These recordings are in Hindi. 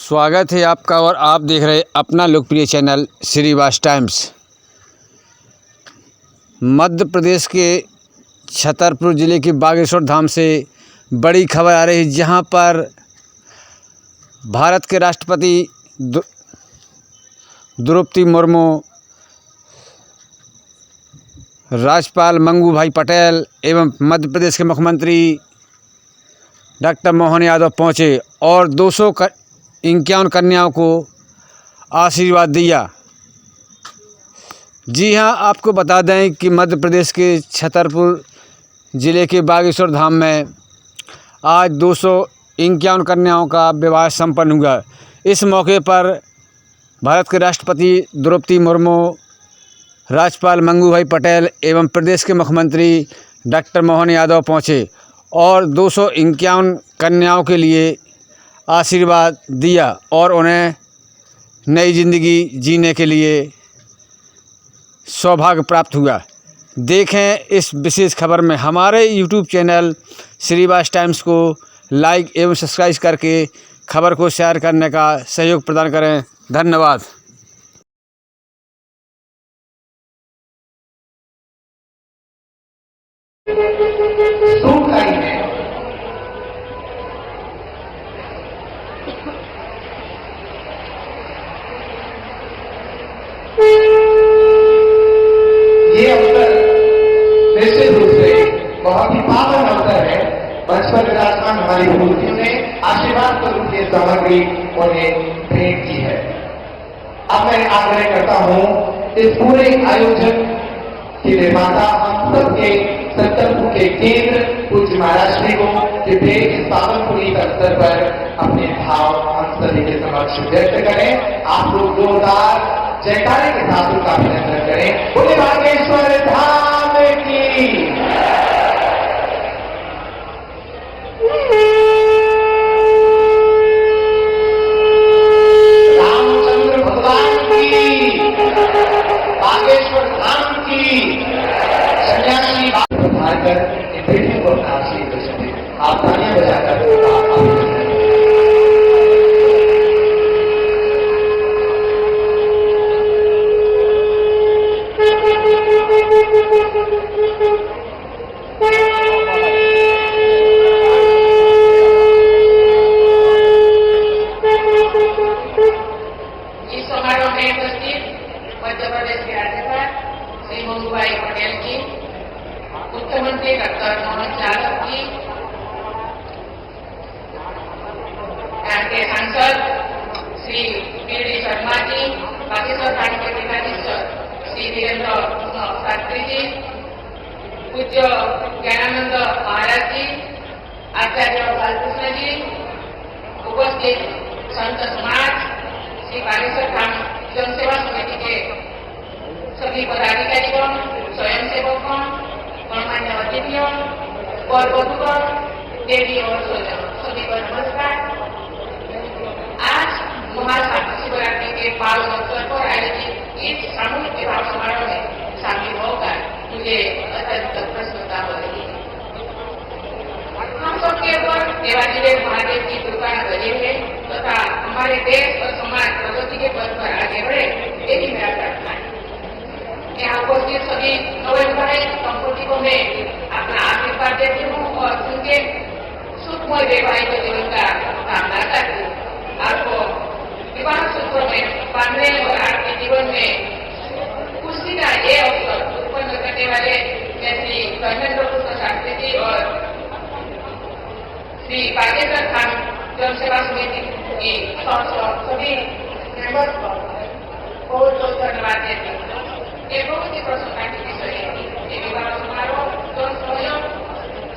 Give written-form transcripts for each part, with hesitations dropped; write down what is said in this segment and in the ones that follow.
स्वागत है आपका और आप देख रहे अपना लोकप्रिय चैनल श्रीवास टाइम्स। मध्य प्रदेश के छतरपुर ज़िले के बागेश्वर धाम से बड़ी खबर आ रही है, जहां पर भारत के राष्ट्रपति द्रौपदी मुर्मू, राज्यपाल मंगू भाई पटेल एवं मध्य प्रदेश के मुख्यमंत्री डॉक्टर मोहन यादव पहुंचे और 251 कन्याओं को आशीर्वाद दिया। जी हां, आपको बता दें कि मध्य प्रदेश के छतरपुर ज़िले के बागेश्वर धाम में आज 251 कन्याओं का विवाह संपन्न हुआ। इस मौके पर भारत के राष्ट्रपति द्रौपदी मुर्मू, राज्यपाल मंगू भाई पटेल एवं प्रदेश के मुख्यमंत्री डॉक्टर मोहन यादव पहुंचे और 251 कन्याओं के लिए आशीर्वाद दिया और उन्हें नई ज़िंदगी जीने के लिए सौभाग्य प्राप्त हुआ। देखें इस विशेष खबर में। हमारे यूट्यूब चैनल श्रीवास टाइम्स को लाइक एवं सब्सक्राइब करके खबर को शेयर करने का सहयोग प्रदान करें। धन्यवाद। ये अवसर निश्चित रूप से बहुत ही पावन अवसर है। मंच पर विराजमान हमारी मूर्तियों ने आशीर्वाद स्वरूप ये सामग्री उन्हें भेंट की है। अब मैं आग्रह करता हूं इस पूरे आयोजन के निर्माता हम सबके छतरपुर के केंद्र पूज्य महाराज श्री को कृपया इस पावन पुनीत अवसर पर अपने भाव हम सभी के समक्ष व्यक्त करें। आप लोग जोरदार जयकारे के साथ उसका अभिनंदन करें। बोले बागेश्वर धाम की। रामचंद्र भगवान की, बागेश्वर धाम की। सन्यासी कर इन बेटियों को अपना आशीर्वाद दें। आप तालियां बजाकर अभिनंदन करें। इस समारोह में उपस्थित मध्य प्रदेश के राज्यपाल श्री मंगू भाई पटेल जी, मुख्यमंत्री डॉक्टर मोहन यादव जी, यहाँ के सांसद श्री पी.डी. शर्मा जी, बागेश्वर थाने के जिलाधीश श्री वीरेंद्र शास्त्री जी, पूज्य ज्ञानानंद महाराज जी, आचार्य बालकृष्ण जी, उपस्थित संत समाज, श्री बागेश्वर धाम जनसेवा समिति के सभी पदाधिकारियों, स्वयंसेवकों, गणमान्य अतिथियों और बंधुगण, देवी और स्वजन सभी को नमस्कार। आज महाशिवरात्रि के पावन अवसर पर आयोजित इस सामूहिक विवाह समारोह में शामिल होकर मुझे अत्यंत प्रसन्नता हो रही है। हम सबके ऊपर देवाधिदेव महादेव की कृपा बनी है तथा हमारे देश और समाज प्रगति के पथ पर आगे बढ़े, यही मेरा प्रार्थना है। यहाँ उपस्थित सभी नवविवाहित दंपतियों में अपना आशीर्वाद देती हूँ और उनके सुखमय वैवाहिक जीवन का कामना करती हूँ। आपको विवाह सूत्र में बांधने और आपके जीवन में खुशी का ये अवसर उत्पन्न करने वाले श्री धर्मेंद्र कृष्ण शास्त्री जी और श्री बागेश्वर धाम जनसेवा समिति की सभी मेंबर्स को बहुत बहुत धन्यवाद देती हूँ। ये बहुत ही प्रसन्नता की विषय है। ये विवाह समारोह जन सहयोग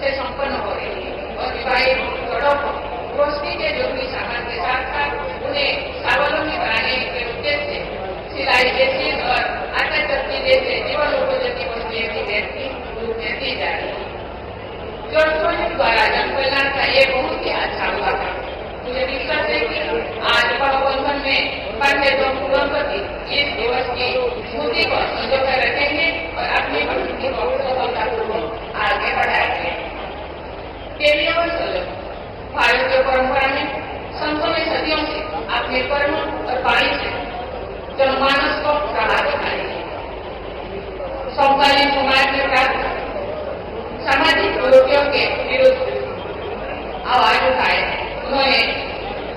से संपन्न हो रही है और विवाहित जोड़ों को रोशनी के जरूरी सामान के साथ साथ उन्हें स्वावलंबी बनाने के उद्देश्य से सिलाई जैसी और आटा चक्की जैसे जीवन उपयोगी वस्तुएं भी दी जा रही है। जन सहयोग द्वारा जन कल्याण का ये बहुत ही अच्छा हुआ था। मुझे विश्वास है कि आज बंधन में बंधे दंपति इस दिवस की स्मृति को संजोकर रखेंगे और अपनी प्रकृति को सफलतापूर्वक आगे बढ़ाएंगे। भारतीय परंपरा में संतों ने सदियों से अपने कर्म और वाणी से जनमानस को राह दिखाई है। समकालीन समाज में प्राप्त सामाजिक कुरीतियों के विरुद्ध आवाज उठाए। उन्होंने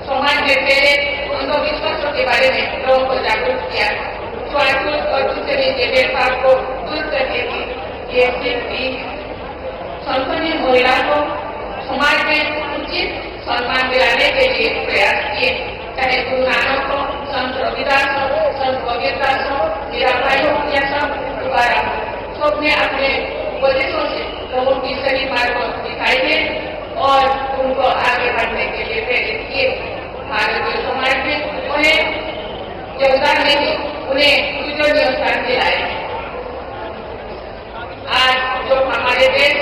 समाज में फैले अंधविश्वासों के बारे में लोगों को जागरूक किया। छुआछूत और दूसरे के भेदभाव को दूर करने की ये सीख दी। संतों ने महिला को समाज में उचित सम्मान दिलाने के लिए प्रयास किए। चाहे गुरु नानक हो, संत रविदास हो, संत कबीरदास हो, मीराबाई हो या संत तुकाराम हो, सबने अपने उपदेशों से लोगों की सही मार्ग दिखाई दे और उनको आगे बढ़ने के लिए प्रेरित किए। भारतीय समाज में उन्हें योगदान नहीं, उन्हें पूजनीय स्थान दिलाए। आज जो हमारे देश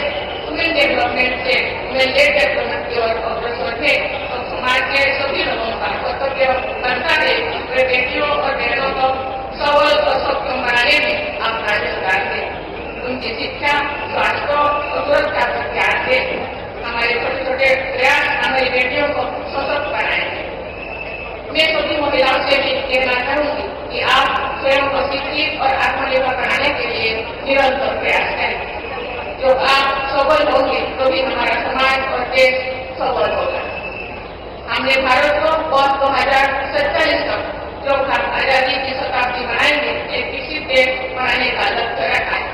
वुमेन डेवलपमेंट से वुमेन लेड डेवलपमेंट की ओर अग्रसर थे, तो समाज के सभी लोगों का कर्तव्य बनता है कि बेटियों और बहनों को सबल और सक्षम बनाने में अपना योगदान दे। उनकी शिक्षा, स्वास्थ्य और सुरक्षा पर ध्यान दे। हमारे छोटे छोटे प्रयास हमारी बेटियों को सशक्त बनाएंगे। मैं सभी महिलाओं से भी कहना चाहूंगी कि आप स्वयं को शिक्षित और आत्मनिर्भर बनाने के लिए निरंतर प्रयास करें। जो आप सबल होंगे तभी हमारा समाज और देश सबल होगा। हमने भारत को वर्ष 2047 तक जो हम आजादी की शताब्दी मनाएंगे, एक विकसित देश बनाने का लक्ष्य रखा है।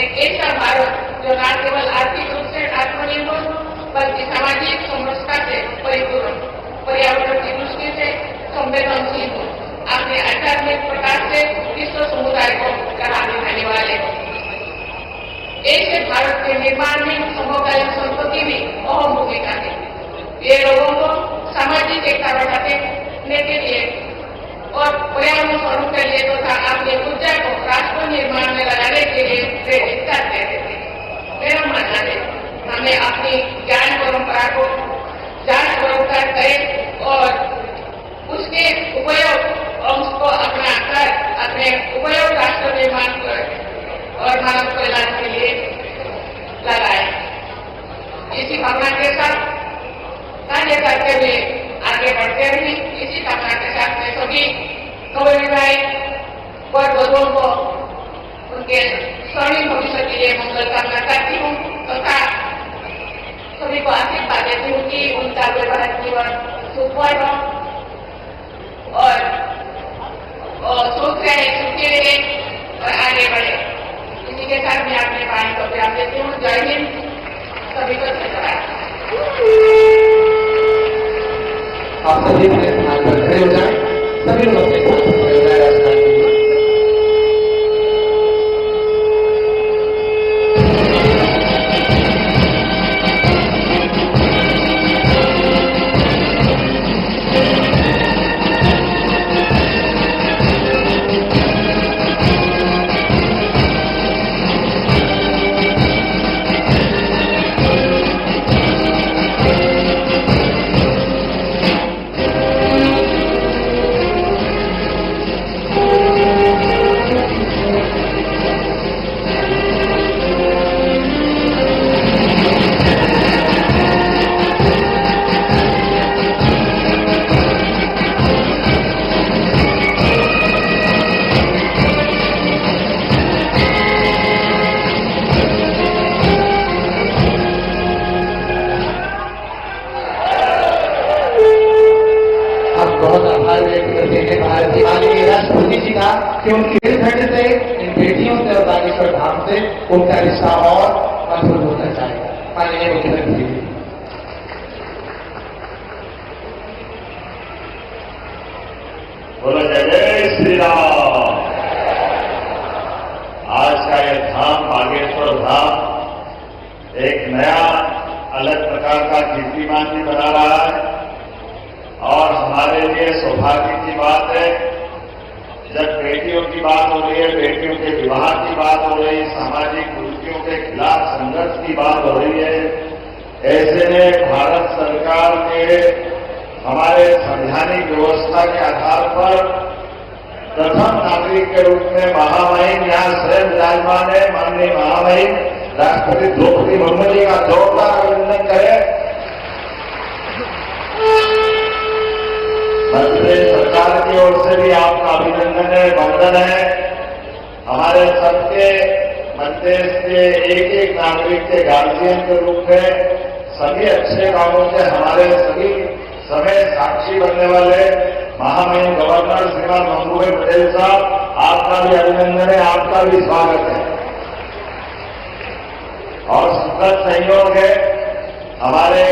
एक ऐसा भारत जो न केवल आर्थिक रूप से आत्मनिर्भर हो, बल्कि सामाजिक समरसता से परिपूर्ण, पर्यावरण की दृष्टि से संवेदनशील हो, अपने आध्यात्मिक प्रकाश से विश्व समुदाय को राह दिखाने वाले हो। ऐसे भारत के निर्माण में समकालीन संस्कृति भी अहम भूमिका है। ये लोगों को सामाजिक एकता बढ़ाने के लिए और पर्यावरण स्वरूप के लिए तथा अपनी ऊर्जा को राष्ट्र निर्माण में लगाने के लिए प्रेरित करते थे। मेरा मानना है हमें अपनी ज्ञान परंपरा को जांच पड़ताल करें और उसके उपयोग अंश को अपना कर अपने उपयोग राष्ट्र निर्माण और मानव कल्याण के लिए लगाए। इसी भावना के साथ कार्य करते हुए आगे बढ़ते रहे। इसी भावना के साथ मैं सभी कवरिताएं और बधुओं को उनके स्वर्णिम भविष्य के लिए मंगल कामना करती हूँ तथा सभी को आशीर्वाद देती हूँ कि उनका वैवाहिक जीवन सुखमय हो और सुख रहे, सुखी रहे और आगे बढ़े। इसी के साथ मैं अपने वाणी को विराम देती हूँ। जय हिंद, सभी को धन्यवाद। आप सभी अपने स्थान पर खड़े हो जाएं। सभी लोग अपने स्थान पर खड़े हो जाएं। राजस्थान के लिए माननीय राष्ट्रपति जी का कि उनकी भेंट से इन बेटियों से और बागेश्वर धाम से उनका रिश्ता और मजबूत होता जाएगा। माननीय मुख्यमंत्री जी। बोलो जय जय श्री राम। आज का यह धाम बागेश्वर धाम एक नया अलग प्रकार का कीर्तिमान भी बना रहा है और हमारे लिए सौभाग्य की बात है जब बेटियों की बात हो रही है, बेटियों के विवाह की बात हो रही है, सामाजिक कुरीतियों के खिलाफ संघर्ष की बात हो रही है। ऐसे में भारत सरकार के हमारे संवैधानिक व्यवस्था के आधार पर प्रथम नागरिक के रूप में महामहिम यहाँ स्वयं विराजमान है। माननीय महामहिम राष्ट्रपति द्रौपदी मुर्मू जी का जोरदार अभिनंदन करें। मध्य प्रदेश सरकार की ओर से भी आपका अभिनंदन है, वंदन है। हमारे सबके मध्य प्रदेश के एक एक नागरिक के गार्जियन के रूप में सभी अच्छे कामों से हमारे सभी समय साक्षी बनने वाले महामहिम गवर्नर श्रीमान मंगूभाई पटेल साहब, आपका भी अभिनंदन है, आपका भी स्वागत है। और सुखद संयोग है, हमारे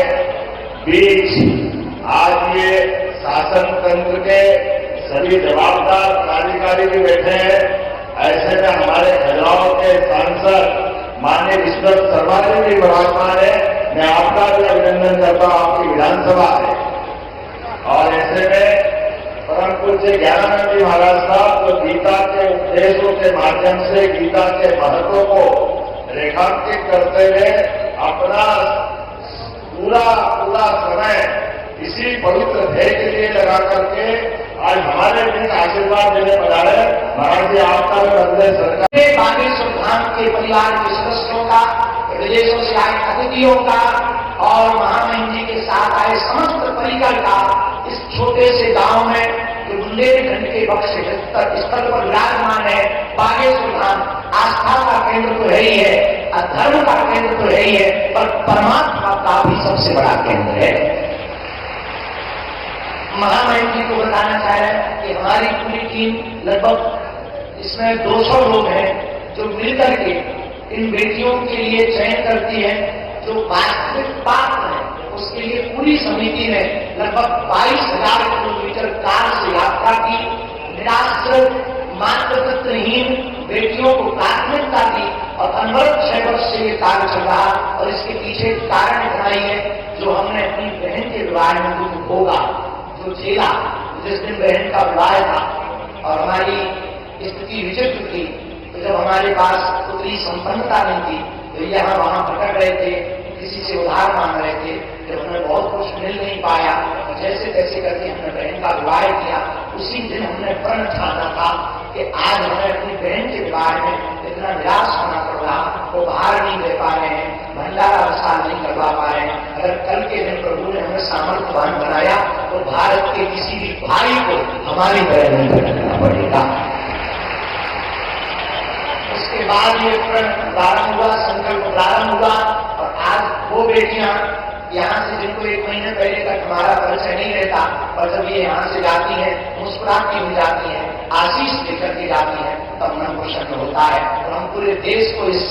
बीच आज ये शासन तंत्र के सभी जवाबदार पदाधिकारी भी बैठे हैं। ऐसे में हमारे खजुराहो के सांसद माननीय विश्वनाथ शर्मा जी भी विराजमान है। मैं आपका भी अभिनंदन करता हूं, आपकी विधानसभा है। और ऐसे में परम पूज्य ज्ञानानंद जी महाराज साहब जो गीता के उपदेशों के माध्यम से गीता के महत्व को रेखांकित करते हुए अपना पूरा समय इसी पवित्र ध्येय के लिए लगा करके आज हमारे बीच आशीर्वाद देने पधारे। महाराज जी, आपका भी बंदे सरकार बागेश्वर धाम के परिवार के सदस्यों का, विदेशों से आए अतिथियों का और महामहिम जी के साथ आए समस्त परिकर का इस छोटे से गांव में जो बुंदेलखंड के बक्स स्थल पर विराजमान है। बागेश्वर धाम आस्था का केंद्र तो है ही है, धर्म का केंद्र तो है ही है, पर परमात्मा का भी सबसे बड़ा केंद्र है। महामहिम जी को बताना चाह रहे हैं कि हमारी पूरी टीम लगभग इसमें 200 लोग हैं जो मिलकर के इन बेटियों के लिए चयन करती है। जो वास्तविक पात्र है उसके लिए पूरी समिति ने लगभग 22,000 किलोमीटर कार से यात्रा की। निराश्रित मातृत्वहीन बेटियों को प्राथमिकता दी और अनवरत 6 वर्ष से ये कार्य चल रहा। और इसके पीछे कारण इतना ही है, जो हमने अपनी बहन के विवाह में दुख भोगा, जो झेला, जिस दिन बहन का विवाह था और हमारी स्थिति विचित्र थी, तो जब हमारे पास उतनी संपन्नता नहीं थी तो यहाँ वहां भटक रहे थे, किसी से उधार मांग रहे थे, जब हमें बहुत कुछ मिल नहीं पाया तो जैसे तैसे करके हमने बहन का विवाह किया। उसी दिन हमने प्रण ठाना था कि आज हमें अपनी बहन के विवाह में इतना निराश होना पड़ रहा, वो बाहर नहीं दे पा रहे हैं, भंडारा विशाल नहीं करवा पा रहे हैं। अगर कल के दिन प्रभु ने हमें सामर्थ्यवान बनाया तो भारत के किसी भी भाई को हमारी तरह नहीं भटकना पड़ेगा। उसके बाद ये प्रण प्रारंभ हुआ, संकल्प प्रारंभ हुआ और आज वो बेटियां यहाँ से जिनको 1 महीने पहले तक हमारा परिचय नहीं रहता, और जब ये यहाँ से जाती है मुस्कुराती हुई जाती है, आशीष लेकर के जाती है, तब मन प्रसन्न होता है। और हम पूरे देश को इस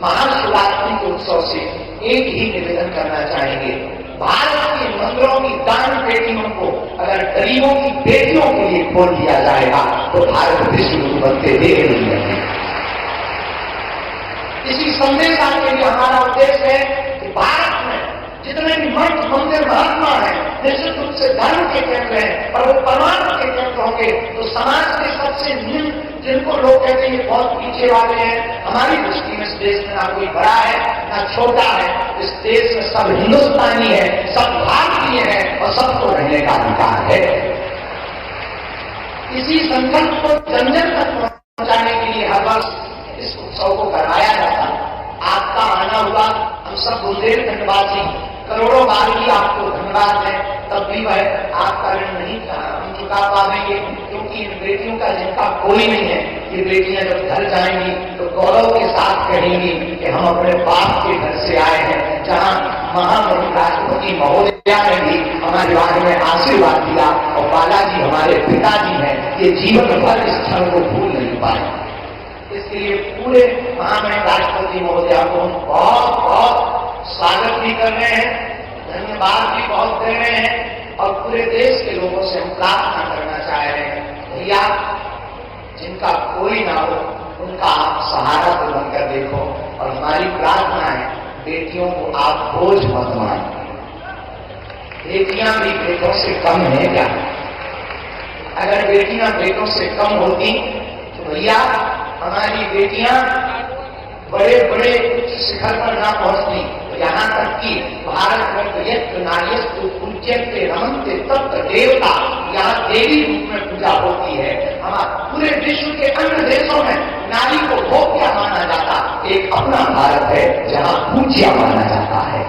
महाशिवरात्रि के उत्सव से एक ही निवेदन करना चाहेंगे, भारत के मंदिरों की दान पेटियों को अगर गरीबों की बेटियों के लिए खोल दिया जाएगा तो भारत विश्व गुरु बनते देख नहीं जाएंगे। इसी संदेश के लिए हमारा उद्देश्य है कि भारत में जितने भी मठ मंदिर महात्मा है निश्चित रूप से धर्म के केंद्र हैं, और वो परमात्मा के केंद्र होंगे तो समाज के सबसे निम्न जिनको लोग कहते हैं ये बहुत पीछे वाले हैं, हमारी दृष्टि में इस देश में ना कोई बड़ा है ना छोटा है। इस देश में सब हिंदुस्तानी है, सब भारतीय है और सबको रहने का अधिकार है। इसी संकल्प को जन जन तक पहुंचाने के लिए हर वर्ष इस उत्सव को कराया जाता। आपका आना हुआ, हम सब बुंदेलखंडवासी करोड़ों बार भी आपको धन्यवाद है, तब भी वह आपका ऋण नहीं हम चुका पाएंगे, क्योंकि इन बेटियों का जिनका कोई नहीं है, ये बेटियां जब घर जाएंगी तो गौरव के साथ कहेंगी कि हम अपने बाप के घर से आए हैं, जहां महामहिम राष्ट्रपति महोदया ने भी हमारे बारे में आशीर्वाद दिया और बालाजी हमारे पिताजी हैं, ये जीवन भर इस क्षण को भूल नहीं पाए। इसलिए पूरे महामहिम राष्ट्रपति महोदया को हम बहुत बहुत स्वागत भी कर रहे हैं, धन्यवाद भी बहुत दे रहे हैं और पूरे देश के लोगों से हम प्रार्थना करना चाह रहे हैं, भैया जिनका कोई ना हो उनका आप सहारा तो बनकर देखो। और हमारी प्रार्थना है, बेटियों को आप बोझ मत मानो। बेटियां भी बेटों से कम है क्या? अगर बेटियां बेटों से कम होती तो भैया हमारी बेटियां बड़े बड़े उच्च शिखर पर ना पहुंचती। यहाँ तक कि भारत में यत्र नार्यस्तु पूज्यन्ते रमन्ते तत्र देवता, यहाँ देवी रूप में पूजा होती है। हमारे पूरे विश्व के अन्य देशों में नारी को भोग्य माना जाता, एक अपना भारत है जहाँ पूज्य माना जाता है।